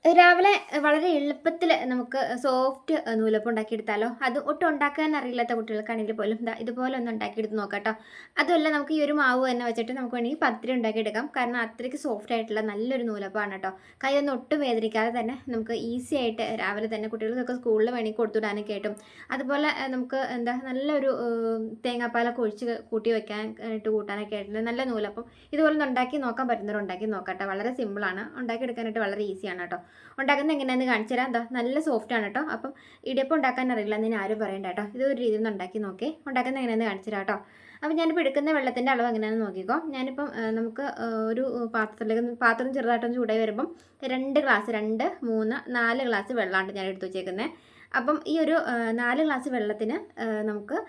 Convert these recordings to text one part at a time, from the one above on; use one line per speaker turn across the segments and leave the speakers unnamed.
രാവിലെ വളരെ എളുപ്പത്തിൽ നമുക്ക് സോഫ്റ്റ് നൂലപ്പം ഉണ്ടാക്കിയെടുത്താലോ? അത് ഒട്ടും ഉണ്ടാക്കാൻ അറിയില്ലാത്ത കുട്ടികൾക്കാണെങ്കിൽ പോലും ഇതുപോലെ ഒന്ന് ഉണ്ടാക്കിയെടുത്ത് നോക്കാം കേട്ടോ. അതുമല്ല നമുക്ക് ഈ ഒരു മാവ് തന്നെ വെച്ചിട്ട് നമുക്ക് വേണമെങ്കിൽ പത്തിരി ഉണ്ടാക്കിയെടുക്കാം. കാരണം അത്രയ്ക്ക് സോഫ്റ്റ് ആയിട്ടുള്ള നല്ലൊരു നൂലപ്പമാണ് കേട്ടോ. കൈയൊന്നും ഒട്ടും വേദനിക്കാതെ തന്നെ നമുക്ക് ഈസി ആയിട്ട് രാവിലെ തന്നെ കുട്ടികൾക്കൊക്കെ സ്കൂളിൽ വേണമെങ്കിൽ കൊടുത്തുവിടാനൊക്കെ ആയിട്ടും അതുപോലെ നമുക്ക് നല്ലൊരു തേങ്ങാപ്പാലൊക്കെ ഒഴിച്ച് കൂട്ടി വെക്കാനായിട്ട് കൂട്ടാനൊക്കെ ആയിട്ട് നല്ല നൂലപ്പം ഇതുപോലെ ഒന്ന് ഉണ്ടാക്കി നോക്കാൻ പറ്റുന്നവർ ഉണ്ടാക്കി നോക്കാം കേട്ടോ. വളരെ സിമ്പിളാണ്, ഉണ്ടാക്കിയെടുക്കാനായിട്ട് വളരെ ഈസിയാണ് കേട്ടോ. ഉണ്ടാക്കുന്നത് എങ്ങനെയാണെന്ന് കാണിച്ചു തരാം. നല്ല സോഫ്റ്റ് ആണ് കേട്ടോ. അപ്പം ഇടിയപ്പം ഉണ്ടാക്കാൻ അറിയില്ല എന്ന് ആരും പറയണ്ട കേട്ടോ. ഇതൊരു രീതിയിൽ നിന്ന് ഉണ്ടാക്കി നോക്കി ഉണ്ടാക്കുന്നത് എങ്ങനെയാണെന്ന് കാണിച്ചു തരാം കേട്ടോ. അപ്പം ഞാനിപ്പോൾ എടുക്കുന്ന വെള്ളത്തിൻ്റെ അളവ് എങ്ങനെയാണെന്ന് നോക്കിക്കോ. ഞാനിപ്പം നമുക്ക് ഒരു പാത്രം ചെറുതായിട്ടൊന്ന് ചൂടായി വരുമ്പം 2 ഗ്ലാസ് 2, 3, 4 ഗ്ലാസ് വെള്ളമാണ് ഞാൻ എടുത്ത് വെച്ചേക്കുന്നത്. അപ്പം ഈ ഒരു 4 ഗ്ലാസ് വെള്ളത്തിന് നമുക്ക്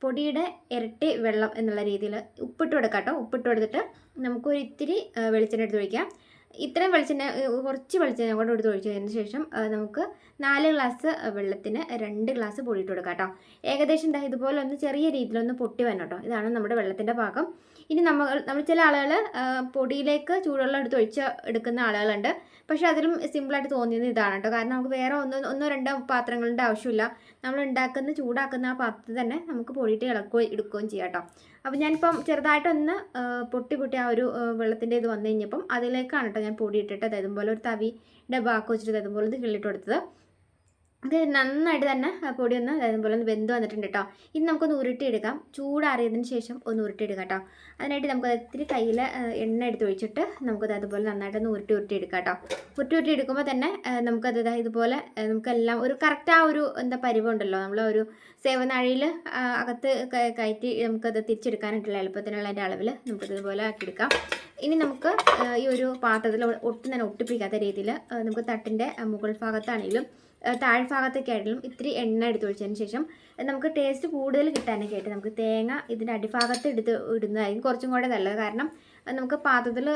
പൊടിയുടെ ഇരട്ടി വെള്ളം എന്നുള്ള രീതിയിൽ ഉപ്പിട്ട് കൊടുക്കാം കേട്ടോ. ഉപ്പിട്ട് കൊടുത്തിട്ട് നമുക്കൊരു ഇത്തിരി വെളിച്ചെണ്ണ എടുത്ത് ഒഴിക്കാം. ഇത്രയും വെളിച്ചെണ്ണ കുറച്ച് വെളിച്ചെണ്ണ കൂടെ എടുത്ത് ഒഴിച്ചതിന് ശേഷം നമുക്ക് 4 ഗ്ലാസ് വെള്ളത്തിന് 2 ഗ്ലാസ് പൊടി ഇട്ട് കൊടുക്കാം കേട്ടോ. ഏകദേശം ഇതുപോലെ ഒന്ന് ചെറിയ രീതിയിലൊന്ന് പൊട്ടി വരണം കേട്ടോ. ഇതാണ് നമ്മുടെ വെള്ളത്തിൻ്റെ പാകം. ഇനി നമ്മൾ ചില ആളുകൾ പൊടിയിലേക്ക് ചൂടുവെള്ളം ഒഴിച്ച് എടുക്കുന്ന ആളുകളുണ്ട്. പക്ഷേ അതിലും സിമ്പിളായിട്ട് തോന്നിയത് ഇതാണ് കേട്ടോ. കാരണം നമുക്ക് വേറെ ഒന്നോ രണ്ടോ പാത്രങ്ങളുടെ ആവശ്യമില്ല. നമ്മൾ ചൂടാക്കുന്ന ആ പാത്രത്തിൽ തന്നെ നമുക്ക് പൊടിയിട്ട് എടുക്കുകയും ചെയ്യാം കേട്ടോ. അപ്പോൾ ഞാനിപ്പം ചെറുതായിട്ടൊന്ന് പൊട്ടി ആ ഒരു വെള്ളത്തിൻ്റെ ഇത് വന്നു കഴിഞ്ഞപ്പം അതിലേക്കാണ് കേട്ടോ ഞാൻ പൊടി ഇട്ടിട്ട് ഇതുപോലെ ഒരു തവിയുടെ ബാക്ക് വെച്ചിട്ട് ഇതുപോലെ ഇത് കിള്ളിട്ട് കൊടുത്തത്. അത് നന്നായിട്ട് തന്നെ പൊടി ഒന്ന് അതുപോലെ ഒന്ന് വെന്ത് വന്നിട്ടുണ്ട് കേട്ടോ. ഇനി നമുക്കൊന്ന് ഉരുട്ടിയെടുക്കാം. ചൂടാറിയതിന് ശേഷം ഒന്ന് ഉരുട്ടിയെടുക്കാം കേട്ടോ. അതിനായിട്ട് നമുക്കത് ഇത്തിരി കയ്യിൽ എണ്ണ എടുത്ത് ഒഴിച്ചിട്ട് നമുക്കത് അതുപോലെ നന്നായിട്ടൊന്ന് ഉരുട്ടിയെടുക്കാം കേട്ടോ. ഉരുട്ടിയെടുക്കുമ്പോൾ തന്നെ നമുക്കത് ഇതുപോലെ നമുക്കെല്ലാം ഒരു കറക്റ്റ് ആ ഒരു പരിവമുണ്ടല്ലോ, നമ്മൾ ഒരു സേവനാഴിയിൽ അകത്ത് കയറ്റി നമുക്കത് തിരിച്ചെടുക്കാനായിട്ടുള്ള എളുപ്പത്തിനുള്ള അതിൻ്റെ അളവിൽ നമുക്കത് ഇതുപോലെ ആക്കിയെടുക്കാം. ഇനി നമുക്ക് ഈ ഒരു പാത്രത്തിൽ ഒട്ടും തന്നെ ഒട്ടിപ്പിടിക്കാത്ത രീതിയിൽ നമുക്ക് തട്ടിൻ്റെ മുകൾ ഭാഗത്താണെങ്കിലും താഴ്ഭാഗത്തൊക്കെ ആയിട്ടും ഇത്തിരി എണ്ണ എടുത്ത് ഒഴിച്ചതിന് ശേഷം നമുക്ക് ടേസ്റ്റ് കൂടുതൽ കിട്ടാനൊക്കെ ആയിട്ട് നമുക്ക് തേങ്ങ ഇതിൻ്റെ അടിഭാഗത്ത് ഇടുന്നതായിരിക്കും കുറച്ചും കൂടെ നല്ലത്. കാരണം നമുക്ക് പാത്രത്തിൽ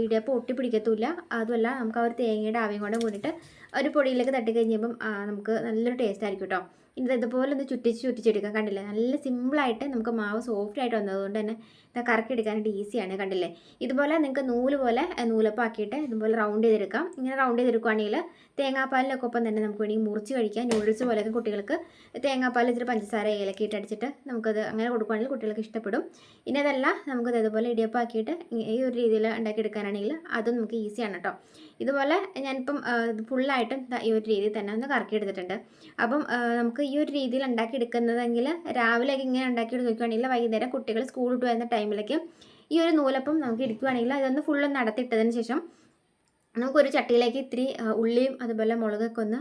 ഇടിയപ്പം ഒട്ടിപ്പിടിക്കത്തുമില്ല. അതുമല്ല നമുക്ക് ആ ഒരു തേങ്ങയുടെ ആവിയും കൂടെ കൂടിയിട്ട് ഒരു പൊടിയിലേക്ക് തട്ടിക്കഴിഞ്ഞപ്പം നമുക്ക് നല്ലൊരു ടേസ്റ്റ് ആയിരിക്കും കേട്ടോ. ഇനി ഇതുപോലെ ഒന്ന് ചുറ്റിച്ചെടുക്കാം. കണ്ടില്ലേ, നല്ല സിമ്പിളായിട്ട് നമുക്ക് മാവ് സോഫ്റ്റ് ആയിട്ട് വന്നതുകൊണ്ട് തന്നെ കറക്കി എടുക്കാനായിട്ട് ഈസിയാണ്. കണ്ടില്ലേ, ഇതുപോലെ നിങ്ങൾക്ക് നൂല് പോലെ നൂലപ്പം ആക്കിയിട്ട് ഇതുപോലെ റൗണ്ട് ചെയ്തെടുക്കാം. ഇങ്ങനെ റൗണ്ട് ചെയ്തെടുക്കുകയാണെങ്കിൽ തേങ്ങാപ്പാലിനൊക്കെ ഒപ്പം തന്നെ നമുക്ക് വേണമെങ്കിൽ മുറിച്ച് കഴിക്കാം. നൂഡിൽസ് പോലെയൊക്കെ കുട്ടികൾക്ക് തേങ്ങാപ്പാൽ ഇച്ചിരി പഞ്ചസാര ഏലക്ക ഇട്ടടിച്ചിട്ട് നമുക്കത് അങ്ങനെ കൊടുക്കുകയാണെങ്കിൽ കുട്ടികൾക്ക് ഇഷ്ടപ്പെടും. ഇനി അതല്ല നമുക്കത് ഇതുപോലെ ഇടിയപ്പം ആക്കിയിട്ട് ഈ ഒരു രീതിയിൽ ഉണ്ടാക്കിയെടുക്കാനാണെങ്കിൽ അതും നമുക്ക് ഈസിയാണ് കേട്ടോ. ഇതുപോലെ ഞാനിപ്പം ഫുള്ളായിട്ടും ഈ ഒരു രീതിയിൽ തന്നെ ഒന്ന് കറക്കി എടുത്തിട്ടുണ്ട്. അപ്പം നമുക്ക് ഈ ഒരു രീതിയിൽ ഉണ്ടാക്കിയെടുക്കുന്നതെങ്കിൽ രാവിലെയൊക്കെ ഇങ്ങനെ ഉണ്ടാക്കിയെടുത്ത് നോക്കുകയാണെങ്കിൽ വൈകുന്നേരം കുട്ടികൾ സ്കൂൾ വിട്ട് വരുന്ന ടൈമിലേക്ക് ഈ ഒരു നൂലപ്പം നമുക്ക് ഇരിക്കുകയാണെങ്കിൽ അതൊന്ന് ഫുള്ളൊന്ന് നടത്തിയിട്ടതിന് ശേഷം നമുക്കൊരു ചട്ടിയിലേക്ക് ഇത്തിരി ഉള്ളിയും അതുപോലെ മുളകൊക്കെ ഒന്ന്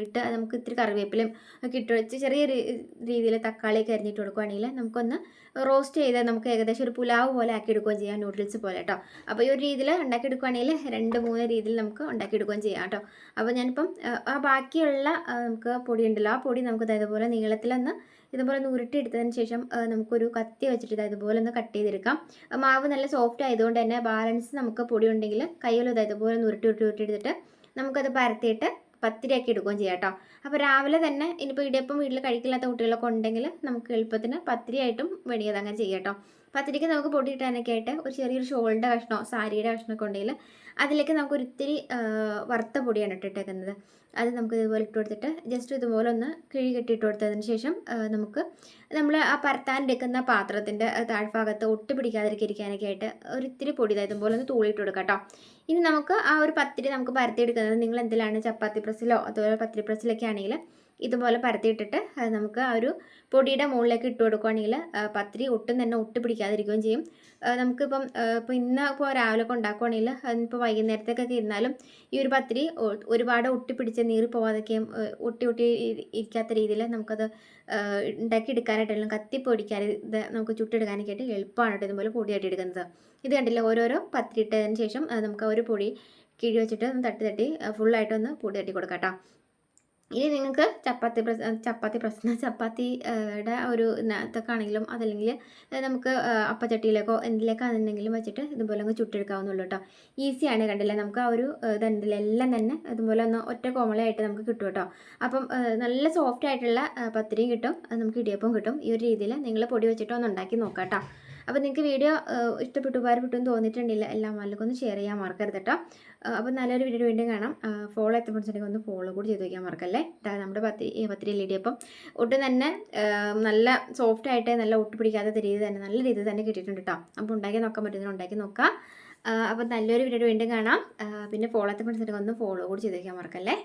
ഇട്ട് നമുക്ക് ഇത്തിരി കറിവേപ്പിലയും ഒക്കെ ഇട്ട് വെച്ച് ചെറിയ രീതിയിൽ തക്കാളിയൊക്കെ അരിഞ്ഞിട്ട് കൊടുക്കുകയാണെങ്കിൽ നമുക്കൊന്ന് റോസ്റ്റ് ചെയ്ത് നമുക്ക് ഏകദേശം ഒരു പുലാവ് പോലെ ആക്കിയെടുക്കുകയും ചെയ്യാം, നൂഡിൽസ് പോലെ കേട്ടോ. അപ്പോൾ ഈ ഒരു രീതിയിൽ ഉണ്ടാക്കിയെടുക്കുകയാണെങ്കിൽ 2-3 രീതിയിൽ നമുക്ക് ഉണ്ടാക്കിയെടുക്കുകയും ചെയ്യാം കേട്ടോ. അപ്പോൾ ഞാനിപ്പം ആ ബാക്കിയുള്ള നമുക്ക് പൊടി ഉണ്ടല്ലോ, ആ പൊടി നമുക്ക് ഇതുപോലെ നീളത്തിലൊന്ന് ഇതുപോലെ ഒന്ന് ഉരുട്ടിയെടുത്തതിന് ശേഷം നമുക്കൊരു കത്തി വെച്ചിട്ട് ഇതുപോലെ ഒന്ന് കട്ട് ചെയ്തെടുക്കാം. മാവ് നല്ല സോഫ്റ്റ് ആയതുകൊണ്ട് തന്നെ ബാലൻസ് നമുക്ക് പൊടി ഉണ്ടെങ്കിൽ കയ്യിൽ ഇതുപോലെ ഒന്ന് ഉരുട്ടിയെടുത്തിട്ട് നമുക്കത് പരത്തിയിട്ട് പത്തിരിയാക്കി എടുക്കുകയും ചെയ്യാം കേട്ടോ. അപ്പോൾ രാവിലെ തന്നെ ഇനിയിപ്പോൾ ഇടിയപ്പം വീട്ടിൽ കഴിക്കില്ലാത്ത കുട്ടികളൊക്കെ ഉണ്ടെങ്കിൽ നമുക്ക് എളുപ്പത്തിന് പത്തിരിയായിട്ടും വേണമെങ്കിൽ അതങ്ങനെ ചെയ്യാം കേട്ടോ. പത്തിരിക്ക് നമുക്ക് പൊടി ഇട്ടാനൊക്കെ ആയിട്ട് ഒരു ചെറിയൊരു ഷോളിൻ്റെ കഷ്ണമോ സാരിയുടെ കഷ്ണമൊക്കെ ഉണ്ടെങ്കിൽ അതിലേക്ക് നമുക്കൊരു ഇത്തിരി വറുത്ത പൊടിയാണ് ഇട്ടിട്ടേക്കുന്നത്. അത് നമുക്ക് ഇതുപോലെ ഇട്ട് കൊടുത്തിട്ട് ജസ്റ്റ് ഇതുപോലെ ഒന്ന് കിഴി കെട്ടിയിട്ട് കൊടുത്തതിന് ശേഷം നമുക്ക് നമ്മൾ ആ പരത്താനെടുക്കുന്ന പാത്രത്തിൻ്റെ താഴ്ഭാഗത്ത് ഒട്ടി പിടിക്കാതിരിക്കാനൊക്കെ ആയിട്ട് ഒരു ഇത്തിരി പൊടി ഇതുപോലെ ഒന്ന് തൂളിയിട്ട് കൊടുക്കാം കേട്ടോ. ഇനി നമുക്ക് ആ ഒരു പത്തിരി നമുക്ക് പരത്തിയെടുക്കുന്നത് നിങ്ങൾ എന്തിലാണ് ചപ്പാത്തി പ്രസ്സിലോ അതുപോലെ പത്തിരി പ്രസ്സിലൊക്കെ ആണെങ്കിൽ ഇതുപോലെ പരത്തിയിട്ടിട്ട് നമുക്ക് ആ ഒരു പൊടിയുടെ മുകളിലേക്ക് ഇട്ട് കൊടുക്കുകയാണെങ്കിൽ പത്തിരി ഒട്ടും തന്നെ ഒട്ടി പിടിക്കാതിരിക്കുകയും ചെയ്യും. നമുക്കിപ്പം ഇപ്പോൾ രാവിലെ ഒക്കെ ഉണ്ടാക്കുകയാണെങ്കിൽ അതിപ്പോൾ വൈകുന്നേരത്തേക്കൊക്കെ ഇരുന്നാലും ഈ ഒരു പത്തിരി ഒരുപാട് ഒട്ടിപ്പിടിച്ച് നീറി പോകാതൊക്കെയും ഒട്ടി ഇരിക്കാത്ത രീതിയിൽ നമുക്കത് ഉണ്ടാക്കിയെടുക്കാനായിട്ടെല്ലാം കത്തിപ്പൊടിക്കാൻ നമുക്ക് ചുട്ടെടുക്കാനൊക്കെ ആയിട്ട് എളുപ്പമാണ് കേട്ടോ ഇതുപോലെ പൊടിയായിട്ട് എടുക്കുന്നത്. ഇത് കണ്ടില്ല, ഓരോരോ പത്തിരി ഇട്ടതിന് ശേഷം നമുക്ക് ഒരു പൊടി കിഴി വെച്ചിട്ട് ഒന്ന് തട്ടി ഫുള്ളായിട്ടൊന്ന് പൊടി തട്ടി കൊടുക്കാം കേട്ടോ. ഇനി നിങ്ങൾക്ക് ചപ്പാത്തിയുടെ ഒരു ഇതിനകത്തൊക്കെ ആണെങ്കിലും അതല്ലെങ്കിൽ നമുക്ക് അപ്പച്ചട്ടിയിലേക്കോ എന്തിലേക്കാണെന്നുണ്ടെങ്കിലും വെച്ചിട്ട് ഇതുപോലെ അങ്ങ് ചുട്ടെടുക്കാവുന്നുള്ളൂ കേട്ടോ. ഈസിയാണ്. കണ്ടില്ലേ, നമുക്ക് ആ ഒരു ഇതുണ്ടല്ലോ എല്ലാം തന്നെ ഇതുപോലെ ഒന്ന് ഒറ്റ കോമളയായിട്ട് നമുക്ക് കിട്ടും കേട്ടോ. അപ്പം നല്ല സോഫ്റ്റ് ആയിട്ടുള്ള പത്തിരിയും കിട്ടും, നമുക്ക് ഇടിയപ്പം കിട്ടും. ഈ ഒരു രീതിയിൽ നിങ്ങൾ പൊടി വെച്ചിട്ട് ഒന്ന് ഉണ്ടാക്കി നോക്കാം കേട്ടോ. അപ്പോൾ നിങ്ങൾക്ക് വീഡിയോ ഇഷ്ടപ്പെട്ടു ഉപകാരപ്പെട്ടു എന്ന് തോന്നിയിട്ടുണ്ടെങ്കിൽ എല്ലാവർക്കും ഒന്ന് ഷെയർ ചെയ്യാൻ മറക്കരുത് കേട്ടോ. അപ്പോൾ നല്ലൊരു വീഡിയോ വീണ്ടും കാണാം. ഫോളോ എത്തപ്പെടുന്നുണ്ടെങ്കിൽ ഒന്ന് ഫോളോ കൂടി ചെയ്ത് വയ്ക്കാൻ മറക്കല്ലേ. നമ്മുടെ പത്തിരി ഇടിയപ്പം ഒട്ടും തന്നെ നല്ല സോഫ്റ്റായിട്ട് നല്ല ഒട്ട് പിടിക്കാത്ത രീതി തന്നെ നല്ല രീതിയിൽ തന്നെ കിട്ടിയിട്ടുണ്ട് കേട്ടോ. അപ്പോൾ ഉണ്ടാക്കി നോക്കാൻ പറ്റുന്ന ഉണ്ടാക്കി നോക്കാം. അപ്പോൾ നല്ലൊരു വീഡിയോ വീണ്ടും കാണാം. പിന്നെ ഫോളോ എത്തപ്പെടുന്നുണ്ടെങ്കിൽ ഒന്ന് ഫോളോ കൂടി ചെയ്ത് വയ്ക്കാൻ മറക്കല്ലേ.